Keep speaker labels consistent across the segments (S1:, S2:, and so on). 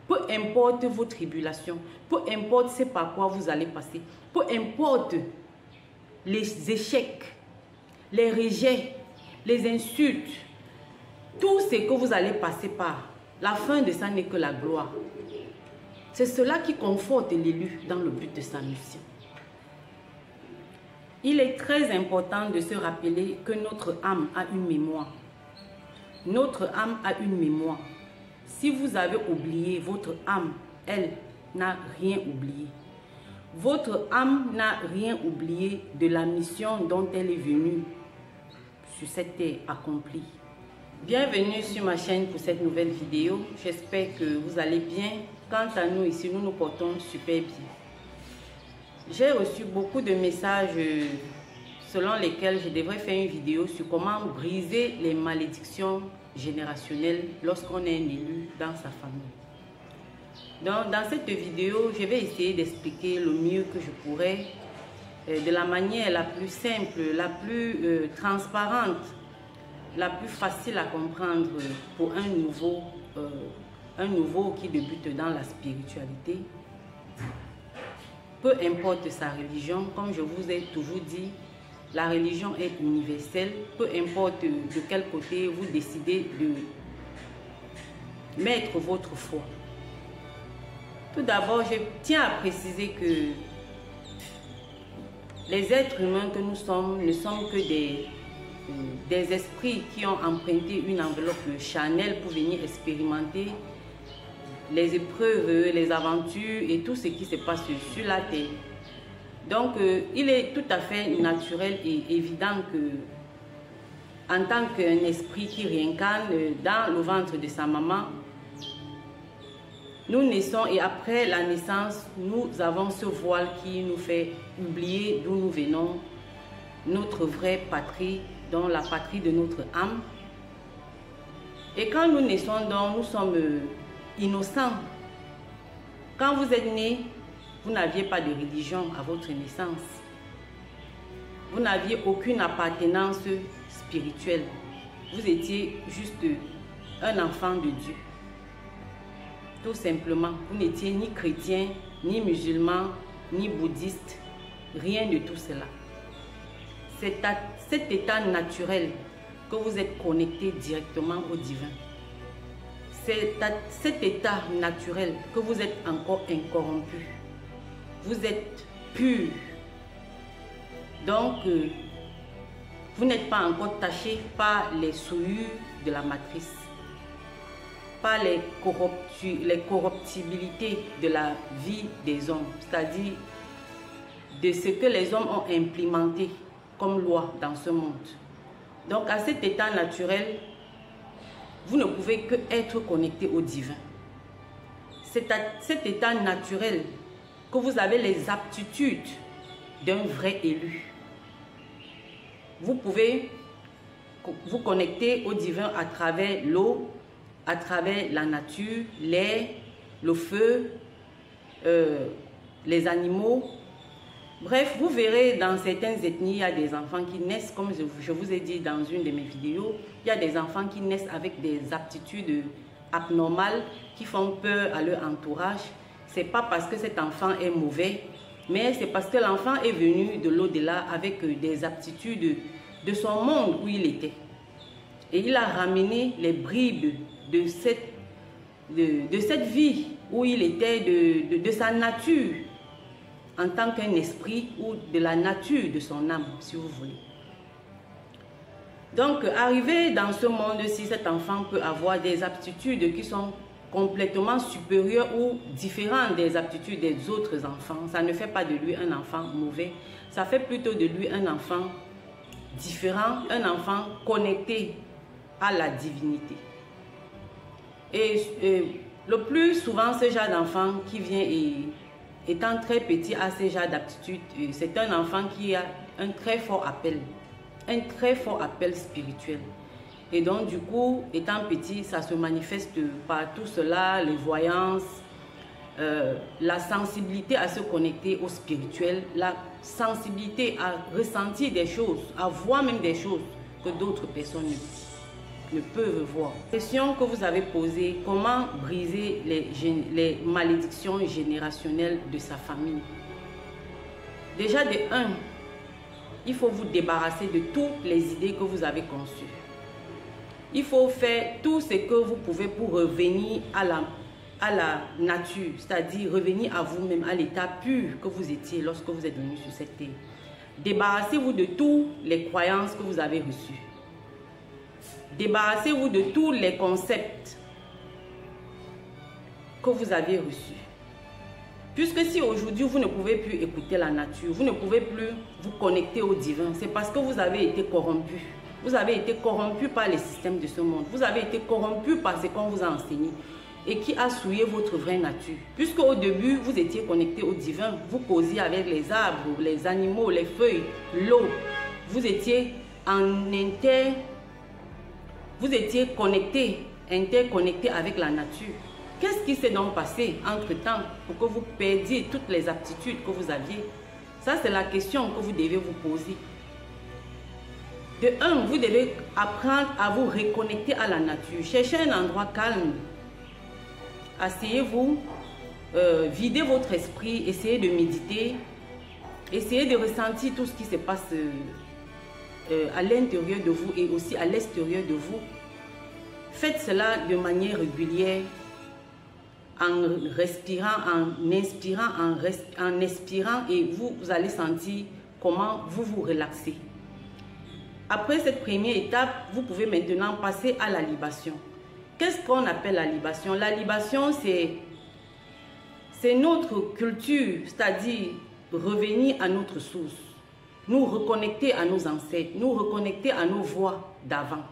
S1: peu importe vos tribulations, peu importe ce par quoi vous allez passer, peu importe les échecs, les rejets, les insultes, tout ce que vous allez passer par, la fin de ça n'est que la gloire. C'est cela qui conforte l'élu dans le but de sa mission. Il est très important de se rappeler que notre âme a une mémoire. Notre âme a une mémoire. Si vous avez oublié, votre âme, elle, n'a rien oublié. Votre âme n'a rien oublié de la mission dont elle est venue sur cette terre accomplie. Bienvenue sur ma chaîne pour cette nouvelle vidéo. J'espère que vous allez bien. Quant à nous ici, nous nous portons super bien. J'ai reçu beaucoup de messages selon lesquels je devrais faire une vidéo sur comment briser les malédictions générationnelles lorsqu'on est un élu dans sa famille. Donc, dans cette vidéo, je vais essayer d'expliquer le mieux que je pourrais, de la manière la plus simple, la plus transparente, la plus facile à comprendre pour un nouveau qui débute dans la spiritualité. Peu importe sa religion, comme je vous ai toujours dit, la religion est universelle. Peu importe de quel côté vous décidez de mettre votre foi. Tout d'abord, je tiens à préciser que les êtres humains que nous sommes ne sommes que des esprits qui ont emprunté une enveloppe Chanel pour venir expérimenter les épreuves, les aventures et tout ce qui se passe sur la terre. Donc, il est tout à fait naturel et évident que, en tant qu'un esprit qui réincarne dans le ventre de sa maman, nous naissons et après la naissance, nous avons ce voile qui nous fait oublier d'où nous venons, notre vraie patrie, donc la patrie de notre âme. Et quand nous naissons, donc, nous sommes innocents. Quand vous êtes né, vous n'aviez pas de religion à votre naissance. Vous n'aviez aucune appartenance spirituelle. Vous étiez juste un enfant de Dieu. Tout simplement, vous n'étiez ni chrétien, ni musulman, ni bouddhiste, rien de tout cela. C'est à cet état naturel que vous êtes connecté directement au divin. C'est à cet état naturel que vous êtes encore incorrompu. Vous êtes pur. Donc, vous n'êtes pas encore taché par les souillures de la matrice, par les corruptibilités de la vie des hommes, c'est-à-dire de ce que les hommes ont implémenté comme loi dans ce monde. Donc, à cet état naturel, vous ne pouvez que être connecté au divin. C'est à cet état naturel que vous avez les aptitudes d'un vrai élu. Vous pouvez vous connecter au divin à travers l'eau, à travers la nature, l'air, le feu, les animaux. Bref, vous verrez dans certaines ethnies, il y a des enfants qui naissent, comme je vous ai dit dans une de mes vidéos, il y a des enfants qui naissent avec des aptitudes abnormales qui font peur à leur entourage. Ce n'est pas parce que cet enfant est mauvais, mais c'est parce que l'enfant est venu de l'au-delà avec des aptitudes de son monde où il était. Et il a ramené les bribes de cette vie où il était, de sa nature, en tant qu'un esprit ou de la nature de son âme, si vous voulez. Donc, arrivé dans ce monde-ci, cet enfant peut avoir des aptitudes qui sont complètement supérieures ou différentes des aptitudes des autres enfants. Ça ne fait pas de lui un enfant mauvais, ça fait plutôt de lui un enfant différent, un enfant connecté à la divinité. Et le plus souvent, ce genre d'enfant qui vient étant très petit à ce genre d'aptitude, c'est un enfant qui a un très fort appel spirituel. Et donc, du coup, étant petit, ça se manifeste par tout cela, les voyances, la sensibilité à se connecter au spirituel, la sensibilité à ressentir des choses, à voir même des choses que d'autres personnes ne voient. ne peuvent voir. Question que vous avez posée, comment briser les malédictions générationnelles de sa famille? Déjà de 1, il faut vous débarrasser de toutes les idées que vous avez conçues. Il faut faire tout ce que vous pouvez pour revenir à la nature, c'est-à-dire revenir à vous-même, à l'état pur que vous étiez lorsque vous êtes venu sur cette terre. Débarrassez-vous de toutes les croyances que vous avez reçues. Débarrassez-vous de tous les concepts que vous aviez reçus. Puisque si aujourd'hui vous ne pouvez plus écouter la nature, vous ne pouvez plus vous connecter au divin, c'est parce que vous avez été corrompu. Vous avez été corrompu par les systèmes de ce monde. Vous avez été corrompu par ce qu'on vous a enseigné et qui a souillé votre vraie nature. Puisque au début, vous étiez connecté au divin, vous causiez avec les arbres, les animaux, les feuilles, l'eau. Vous étiez vous étiez interconnecté avec la nature. Qu'est-ce qui s'est donc passé entre-temps pour que vous perdiez toutes les aptitudes que vous aviez? Ça, c'est la question que vous devez vous poser. De 1, vous devez apprendre à vous reconnecter à la nature. Cherchez un endroit calme. Asseyez-vous, videz votre esprit, essayez de méditer, essayez de ressentir tout ce qui se passe à l'intérieur de vous et aussi à l'extérieur de vous. Faites cela de manière régulière, en respirant, en inspirant, en expirant, et vous allez sentir comment vous vous relaxez. Après cette première étape, vous pouvez maintenant passer à la libation. Qu'est-ce qu'on appelle la libation? La libation, c'est notre culture, c'est-à-dire revenir à notre source, nous reconnecter à nos ancêtres, nous reconnecter à nos voies d'avant,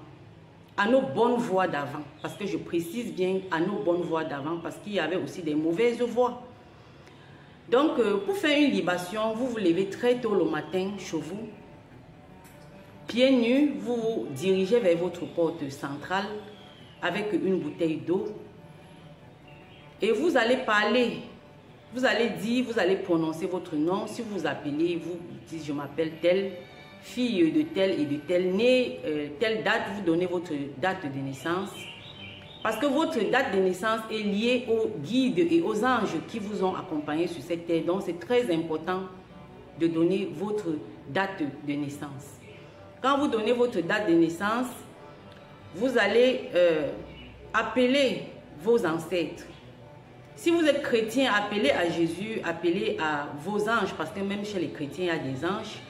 S1: à nos bonnes voies d'avant. Parce que je précise bien à nos bonnes voies d'avant, parce qu'il y avait aussi des mauvaises voies. Donc, pour faire une libation, vous vous levez très tôt le matin chez vous. Pieds nus, vous vous dirigez vers votre porte centrale avec une bouteille d'eau. Et vous allez parler, vous allez dire, vous allez prononcer votre nom. Si vous appelez, vous dites je m'appelle telle, fille de telle et de telle, née, telle date, vous donnez votre date de naissance. Parce que votre date de naissance est liée aux guides et aux anges qui vous ont accompagné sur cette terre. Donc c'est très important de donner votre date de naissance. Quand vous donnez votre date de naissance, vous allez appeler vos ancêtres. Si vous êtes chrétien, appelez à Jésus, appelez à vos anges, parce que même chez les chrétiens, il y a des anges.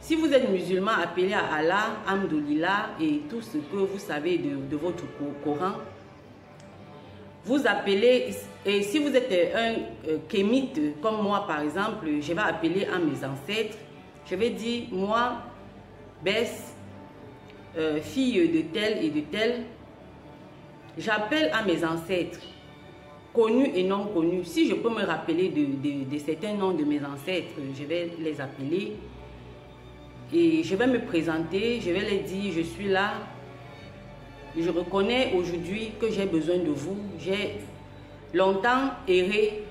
S1: Si vous êtes musulman, appelez à Allah, Hamdoulillah et tout ce que vous savez de votre Coran. Vous appelez, et si vous êtes un kémite, comme moi par exemple, je vais appeler à mes ancêtres. Je vais dire, moi, Bess, fille de tel et de tel, j'appelle à mes ancêtres, connus et non connus. Si je peux me rappeler de certains noms de mes ancêtres, je vais les appeler et je vais me présenter, je vais les dire, je suis là, je reconnais aujourd'hui que j'ai besoin de vous. J'ai longtemps erré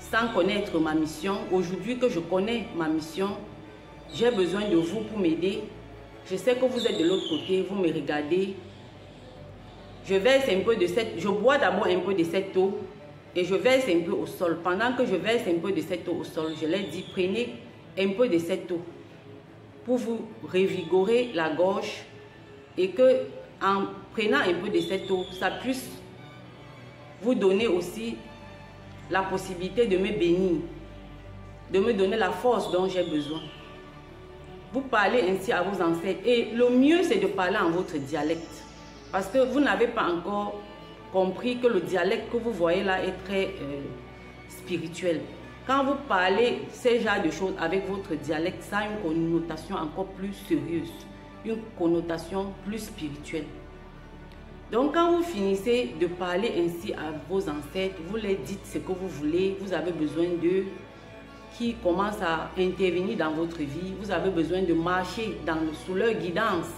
S1: sans connaître ma mission. Aujourd'hui que je connais ma mission, j'ai besoin de vous pour m'aider. Je sais que vous êtes de l'autre côté, vous me regardez. Je verse un peu de cette, je bois d'abord un peu de cette eau et je verse un peu au sol. Pendant que je verse un peu de cette eau au sol, je leur dis, prenez un peu de cette eau pour vous revigorer la gorge et que en prenant un peu de cette eau, ça puisse vous donner aussi la possibilité de me bénir, de me donner la force dont j'ai besoin. Vous parlez ainsi à vos ancêtres. Et le mieux, c'est de parler en votre dialecte. Parce que vous n'avez pas encore compris que le dialecte que vous voyez là est très spirituel. Quand vous parlez ces genres de choses avec votre dialecte, ça a une connotation encore plus sérieuse, une connotation plus spirituelle. Donc quand vous finissez de parler ainsi à vos ancêtres, vous leur dites ce que vous voulez, vous avez besoin d'eux, qui commencent à intervenir dans votre vie, vous avez besoin de marcher sous leur guidance.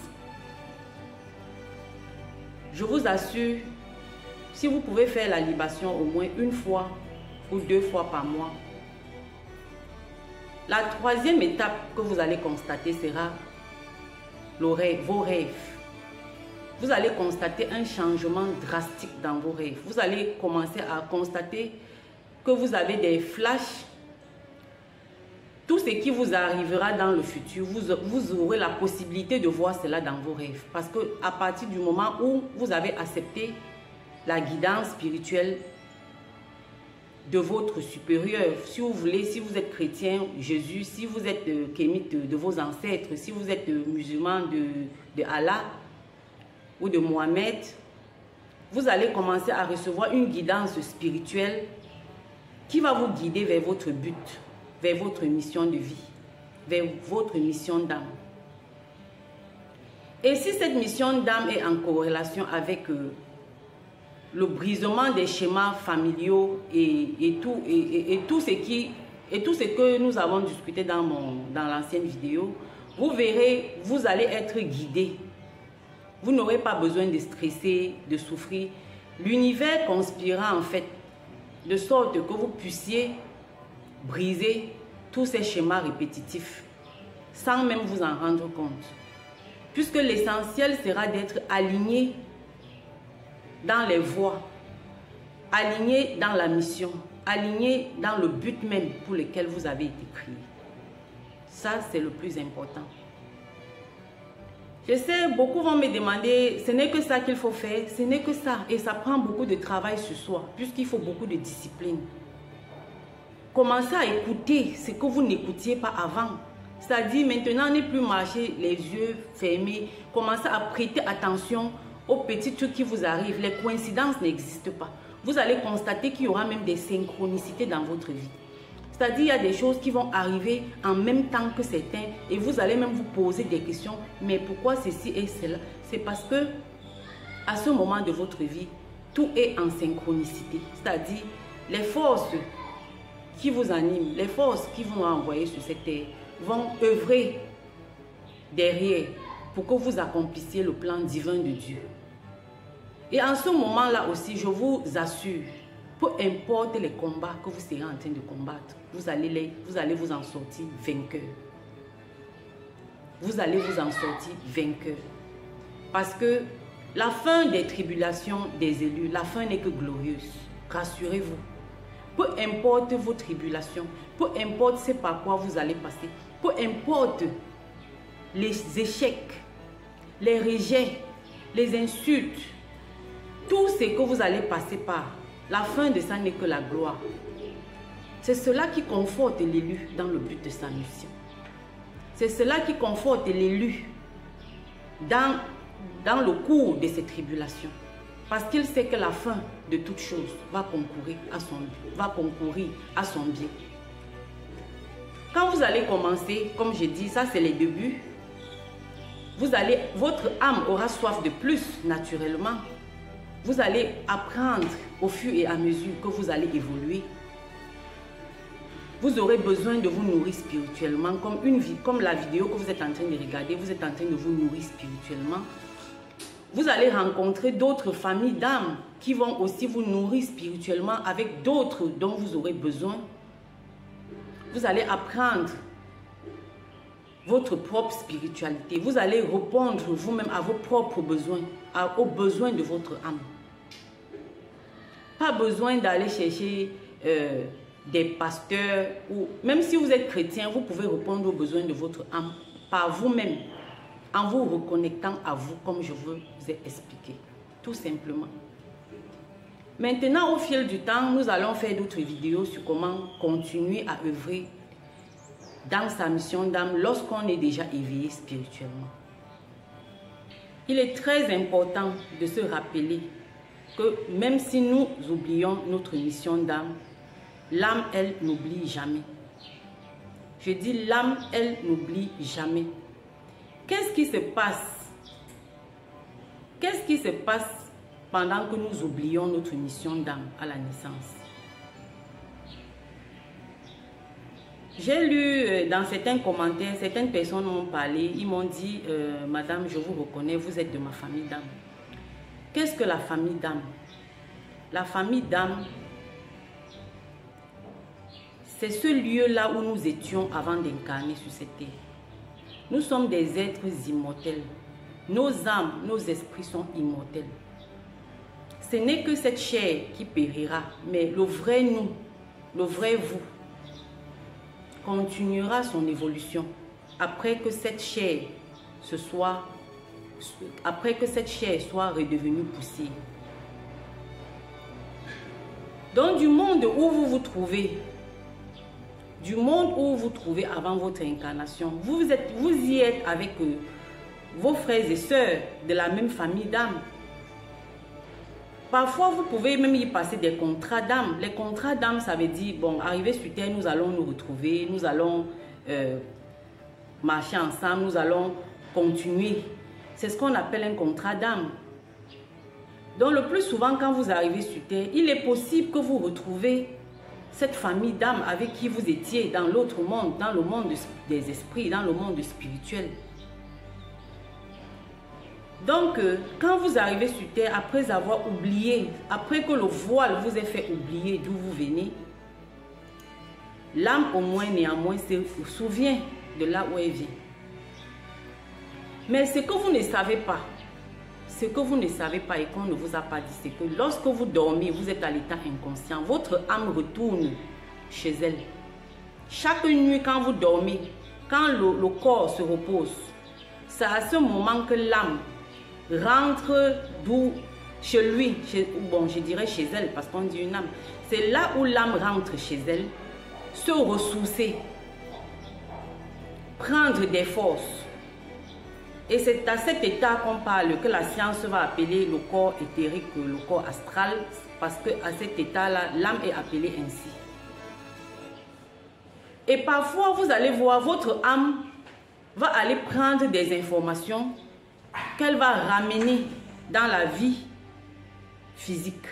S1: Je vous assure, si vous pouvez faire la libation au moins une fois ou 2 fois par mois, la 3e étape que vous allez constater sera vos rêves. vous allez constater un changement drastique dans vos rêves. Vous allez commencer à constater que vous avez des flashs. Tout ce qui vous arrivera dans le futur, vous aurez la possibilité de voir cela dans vos rêves. Parce que à partir du moment où vous avez accepté la guidance spirituelle de votre supérieur, si vous voulez, si vous êtes chrétien, Jésus, si vous êtes kémite de vos ancêtres, si vous êtes musulman de Allah ou de Mohamed, vous allez commencer à recevoir une guidance spirituelle qui va vous guider vers votre but, vers votre mission de vie, vers votre mission d'âme. Et si cette mission d'âme est en corrélation avec le brisement des schémas familiaux et tout ce que nous avons discuté dans l'ancienne vidéo, vous verrez, vous allez être guidé. Vous n'aurez pas besoin de stresser, de souffrir. L'univers conspirera en fait de sorte que vous puissiez briser tous ces schémas répétitifs sans même vous en rendre compte. Puisque l'essentiel sera d'être aligné dans les voies, aligné dans la mission, aligné dans le but même pour lequel vous avez été créé. Ça, c'est le plus important. Je sais, beaucoup vont me demander, ce n'est que ça qu'il faut faire, ce n'est que ça. Et ça prend beaucoup de travail sur soi, puisqu'il faut beaucoup de discipline. Commencez à écouter ce que vous n'écoutiez pas avant. C'est-à-dire, maintenant, ne plus marcher les yeux fermés. Commencez à prêter attention aux petits trucs qui vous arrivent. Les coïncidences n'existent pas. Vous allez constater qu'il y aura même des synchronicités dans votre vie. C'est-à-dire, il y a des choses qui vont arriver en même temps que certains et vous allez même vous poser des questions. Mais pourquoi ceci et cela? C'est parce que à ce moment de votre vie, tout est en synchronicité. C'est-à-dire, les forces qui vous animent, les forces qui vont envoyer sur cette terre vont œuvrer derrière pour que vous accomplissiez le plan divin de Dieu. Et en ce moment-là aussi, je vous assure, peu importe les combats que vous serez en train de combattre, vous allez vous en sortir vainqueur. Vous allez vous en sortir vainqueur. Parce que la fin des tribulations des élus, la fin n'est que glorieuse. Rassurez-vous. Peu importe vos tribulations, peu importe ce par quoi vous allez passer, peu importe les échecs, les rejets, les insultes, tout ce que vous allez passer par, la fin de ça n'est que la gloire. C'est cela qui conforte l'élu dans le but de sa mission. C'est cela qui conforte l'élu dans le cours de ses tribulations. Parce qu'il sait que la fin de toute chose va concourir à son bien. Quand vous allez commencer, comme je dis, ça c'est les débuts, votre âme aura soif de plus naturellement. Vous allez apprendre au fur et à mesure que vous allez évoluer. Vous aurez besoin de vous nourrir spirituellement, comme la vidéo que vous êtes en train de regarder, vous êtes en train de vous nourrir spirituellement. Vous allez rencontrer d'autres familles d'âmes qui vont aussi vous nourrir spirituellement avec d'autres dont vous aurez besoin. Vous allez apprendre votre propre spiritualité. Vous allez répondre vous-même à vos propres besoins, aux besoins de votre âme. Pas besoin d'aller chercher des pasteurs ou même si vous êtes chrétien, vous pouvez répondre aux besoins de votre âme par vous-même, en vous reconnectant à vous comme je vous ai expliqué, tout simplement. Maintenant, au fil du temps, nous allons faire d'autres vidéos sur comment continuer à œuvrer dans sa mission d'âme lorsqu'on est déjà éveillé spirituellement. Il est très important de se rappeler que même si nous oublions notre mission d'âme, l'âme, elle, n'oublie jamais. Je dis l'âme, elle, n'oublie jamais. Qu'est-ce qui se passe? Qu'est-ce qui se passe pendant que nous oublions notre mission d'âme à la naissance? J'ai lu dans certains commentaires, certaines personnes m'ont parlé, ils m'ont dit, Madame, je vous reconnais, vous êtes de ma famille d'âme. Qu'est-ce que la famille d'âme? La famille d'âme, c'est ce lieu-là où nous étions avant d'incarner sur cette terre. Nous sommes des êtres immortels. nos âmes, nos esprits sont immortels. Ce n'est que cette chair qui périra, mais le vrai nous, le vrai vous, continuera son évolution après que cette chair soit redevenue poussière. Donc du monde où vous vous trouvez, avant votre incarnation, vous y êtes avec vos frères et sœurs de la même famille d'âme. Parfois, vous pouvez même y passer des contrats d'âme. Les contrats d'âme, ça veut dire, bon, arrivé sur terre, nous allons nous retrouver, nous allons marcher ensemble, nous allons continuer. C'est ce qu'on appelle un contrat d'âme. Donc, le plus souvent, quand vous arrivez sur terre, il est possible que vous retrouvez cette famille d'âme avec qui vous étiez dans l'autre monde, dans le monde des esprits, dans le monde spirituel. Donc, quand vous arrivez sur terre, après avoir oublié, après que le voile vous ait fait oublier d'où vous venez, l'âme au moins, néanmoins, se souvient de là où elle vient. Mais ce que vous ne savez pas, et qu'on ne vous a pas dit, c'est que lorsque vous dormez, vous êtes à l'état inconscient, votre âme retourne chez elle. Chaque nuit, quand vous dormez, quand le corps se repose, c'est à ce moment que l'âme rentre chez lui, bon, je dirais chez elle, parce qu'on dit une âme. C'est là où l'âme rentre chez elle, se ressourcer, prendre des forces. Et c'est à cet état qu'on parle, que la science va appeler le corps éthérique, le corps astral, parce qu'à cet état-là, l'âme est appelée ainsi. Et parfois, vous allez voir, votre âme va aller prendre des informations qu'elle va ramener dans la vie physique.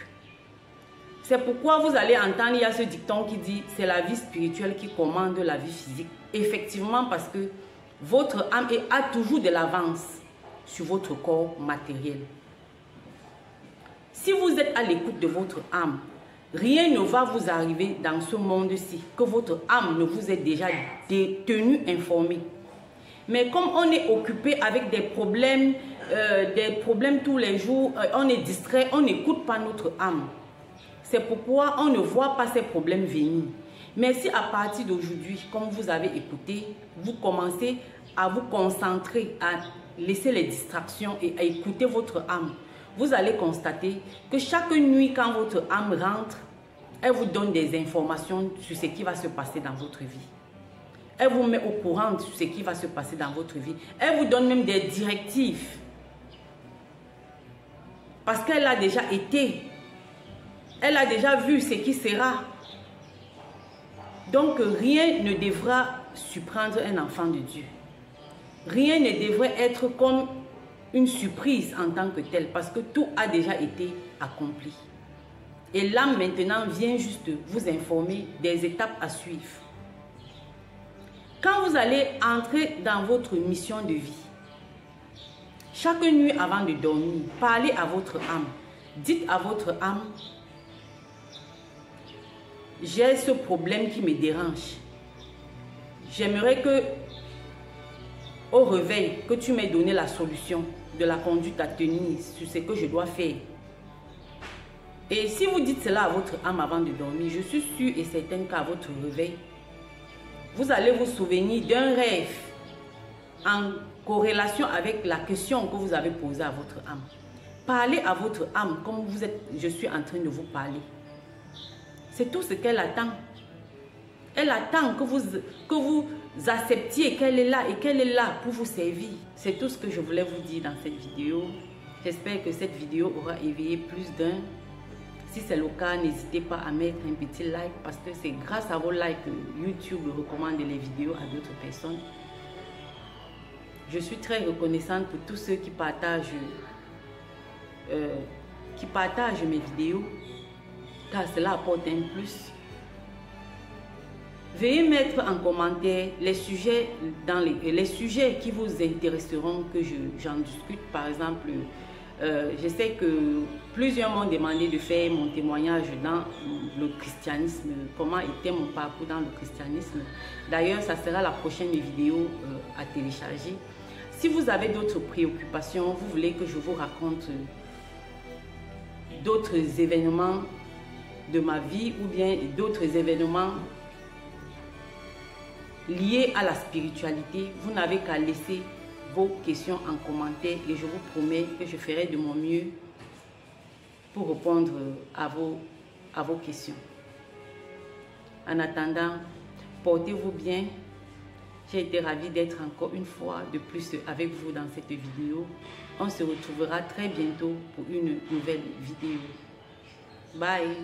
S1: C'est pourquoi vous allez entendre, il y a ce dicton qui dit, c'est la vie spirituelle qui commande la vie physique. Effectivement, parce que votre âme a toujours de l'avance sur votre corps matériel. Si vous êtes à l'écoute de votre âme, rien ne va vous arriver dans ce monde-ci que votre âme ne vous ait déjà tenu informé. Mais comme on est occupé avec des problèmes tous les jours, on est distrait, on n'écoute pas notre âme. C'est pourquoi on ne voit pas ces problèmes venir. Mais si à partir d'aujourd'hui, comme vous avez écouté, vous commencez à vous concentrer, à laisser les distractions et à écouter votre âme, vous allez constater que chaque nuit, quand votre âme rentre, elle vous donne des informations sur ce qui va se passer dans votre vie. Elle vous met au courant sur ce qui va se passer dans votre vie. Elle vous donne même des directives. Parce qu'elle a déjà été. Elle a déjà vu ce qui sera. Donc, rien ne devra surprendre un enfant de Dieu. Rien ne devrait être comme une surprise en tant que tel, parce que tout a déjà été accompli. Et l'âme maintenant vient juste vous informer des étapes à suivre. Quand vous allez entrer dans votre mission de vie, chaque nuit avant de dormir, parlez à votre âme. Dites à votre âme, j'ai ce problème qui me dérange. J'aimerais que, au réveil, que tu m'aies donné la solution de la conduite à tenir sur ce que je dois faire. Et si vous dites cela à votre âme avant de dormir, je suis sûre et certaine qu'à votre réveil, vous allez vous souvenir d'un rêve en corrélation avec la question que vous avez posée à votre âme. Parlez à votre âme comme je suis en train de vous parler. C'est tout ce qu'elle attend. Elle attend que vous acceptiez qu'elle est là et qu'elle est là pour vous servir. C'est tout ce que je voulais vous dire dans cette vidéo. J'espère que cette vidéo aura éveillé plus d'un. Si c'est le cas, n'hésitez pas à mettre un petit like parce que c'est grâce à vos likes que YouTube recommande les vidéos à d'autres personnes. Je suis très reconnaissante pour tous ceux qui partagent mes vidéos, car cela apporte un plus. Veuillez mettre en commentaire les sujets qui vous intéresseront, que j'en discute. Par exemple, je sais que plusieurs m'ont demandé de faire mon témoignage dans le christianisme, comment était mon parcours dans le christianisme. D'ailleurs, ça sera la prochaine vidéo à télécharger. Si vous avez d'autres préoccupations, vous voulez que je vous raconte d'autres événements de ma vie ou bien d'autres événements liés à la spiritualité, vous n'avez qu'à laisser vos questions en commentaire et je vous promets que je ferai de mon mieux pour répondre à vos questions. En attendant, portez-vous bien. J'ai été ravie d'être encore une fois de plus avec vous dans cette vidéo. On se retrouvera très bientôt pour une nouvelle vidéo. Bye!